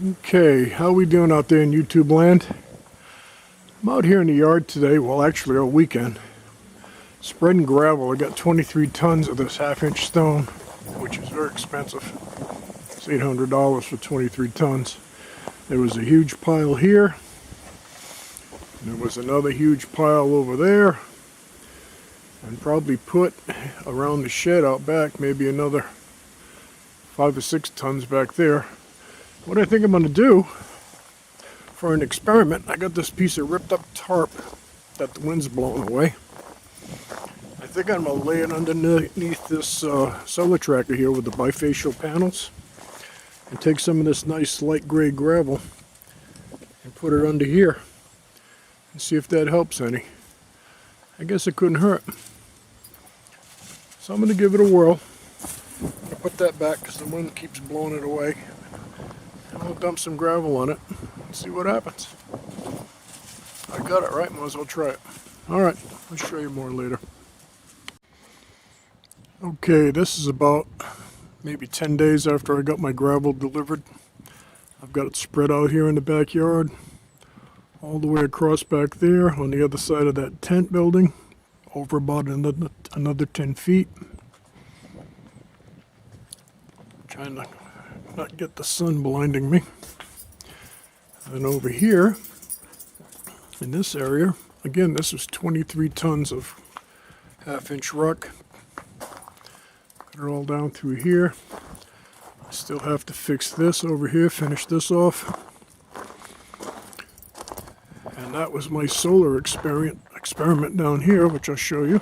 Okay, how we doing out there in YouTube land? I'm out here in the yard today, well actually all weekend, spreading gravel. I got 23 tons of this half-inch stone, which is very expensive. It's $800 for 23 tons. There was a huge pile here, and there was another huge pile over there, and probably put around the shed out back maybe another 5 or 6 tons back there. What I think I'm going to do for an experiment, I got this piece of ripped up tarp that the wind's blowing away. I think I'm going to lay it underneath this solar tracker here with the bifacial panels and take some of this nice light gray gravel and put it under here and see if that helps any. I guess it couldn't hurt. So I'm going to give it a whirl. I'll put that back because the wind keeps blowing it away. And I'll dump some gravel on it and see what happens. I got it right, might as well try it. Alright, I'll show you more later. Okay, this is about maybe 10 days after I got my gravel delivered. I've got it spread out here in the backyard, all the way across back there on the other side of that tent building, over about another 10 feet. Trying to not get the sun blinding me. And over here in this area, again, this is 23 tons of half-inch rock. Got it all down through here. I still have to fix this over here, finish this off. And that was my solar experiment down here, which I'll show you.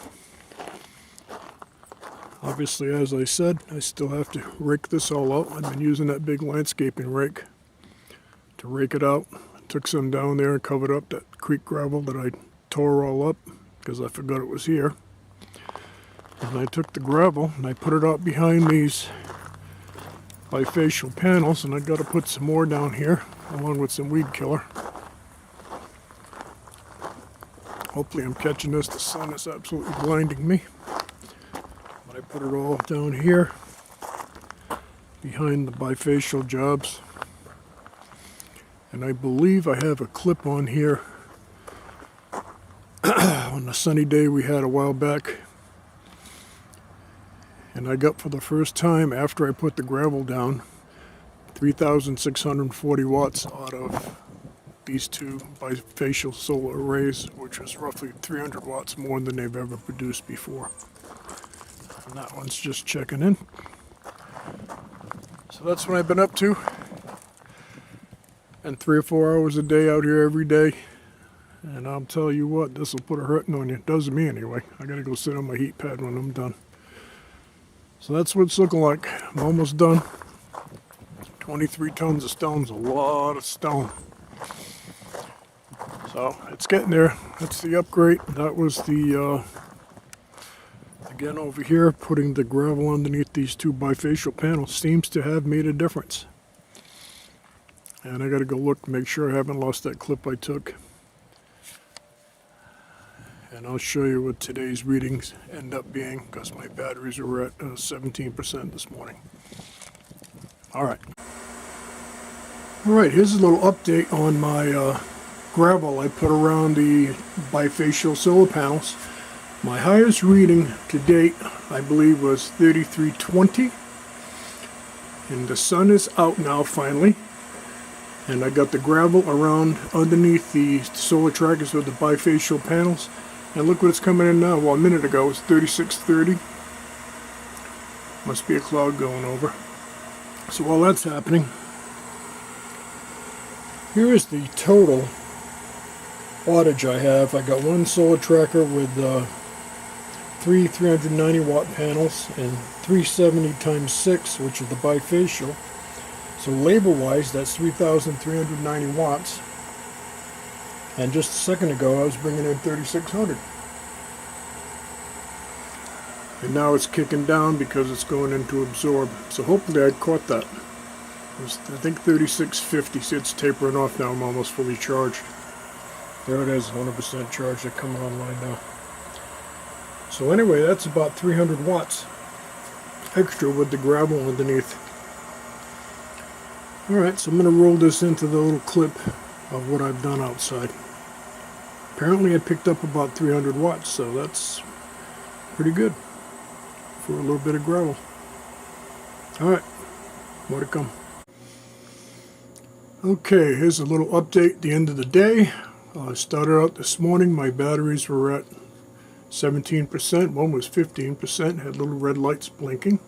Obviously, as I said, I still have to rake this all out. I've been using that big landscaping rake to rake it out. I took some down there and covered up that creek gravel that I tore all up because I forgot it was here. And I took the gravel and I put it out behind these bifacial panels, and I got to put some more down here along with some weed killer. Hopefully I'm catching this. The sun is absolutely blinding me. I put it all down here behind the bifacial jobs, and I believe I have a clip on here on a sunny day we had a while back, and I got for the first time after I put the gravel down 3,640 watts out of these two bifacial solar arrays, which was roughly 300 watts more than they've ever produced before. And that one's just checking in. So that's what I've been up to. And 3 or 4 hours a day out here every day. And I'll tell you what, this will put a hurting on you. It does me anyway. I gotta go sit on my heat pad when I'm done. So that's what it's looking like. I'm almost done. 23 tons of stone's a lot of stone. So it's getting there. That's the upgrade. That was the again, over here, putting the gravel underneath these two bifacial panels seems to have made a difference. And I gotta go look, make sure I haven't lost that clip I took. And I'll show you what today's readings end up being, because my batteries are at 17% this morning. Alright. Alright, here's a little update on my gravel I put around the bifacial solar panels. My highest reading to date, I believe, was 3320. And the sun is out now, finally. And I got the gravel around underneath the solar trackers with the bifacial panels. And look what it's coming in now. Well, a minute ago it was 3630. Must be a cloud going over. So while that's happening, here is the total wattage I have. I got one solar tracker with three 390 watt panels and 370 times 6, which is the bifacial. So labor wise, that's 3,390 watts. And just a second ago I was bringing in 3,600. And now it's kicking down because it's going into absorb. So hopefully I caught that. It was, I think 3650, so it's tapering off now. I'm almost fully charged. There it is, 100% charged. They're coming online now. So anyway, that's about 300 watts extra with the gravel underneath. Alright, so I'm going to roll this into the little clip of what I've done outside. Apparently I picked up about 300 watts, so that's pretty good for a little bit of gravel. Alright, more to come. Okay, here's a little update at the end of the day. I started out this morning, my batteries were at 17%, one was 15%, had little red lights blinking.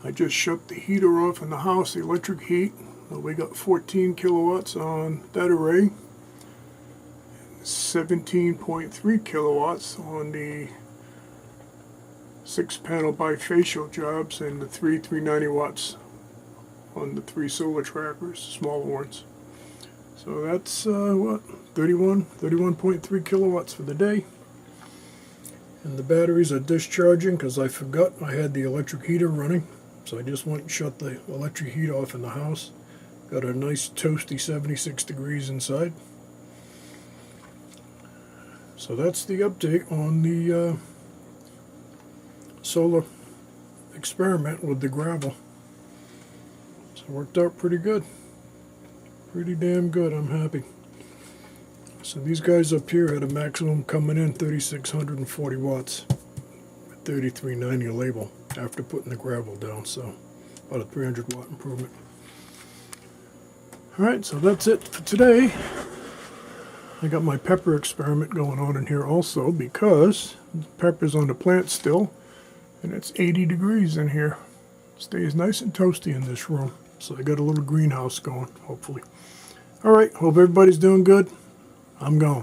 I just shut the heater off in the house, the electric heat. We got 14 kilowatts on that array, 17.3 kilowatts on the 6-panel bifacial jobs, and the 390 watts on the 3 solar trackers, smaller ones. So that's what, 31.3 kilowatts for the day. And the batteries are discharging because I forgot I had the electric heater running. So I just went and shut the electric heat off in the house. Got a nice toasty 76 degrees inside. So that's the update on the solar experiment with the gravel. So it worked out pretty good. Pretty damn good, I'm happy. So these guys up here had a maximum coming in 3,640 watts with 3390 label after putting the gravel down, so about a 300 watt improvement. Alright, so that's it for today. I got my pepper experiment going on in here also because the pepper's on the plant still and it's 80 degrees in here. Stays nice and toasty in this room. So I got a little greenhouse going, hopefully. Alright, hope everybody's doing good. I'm gone.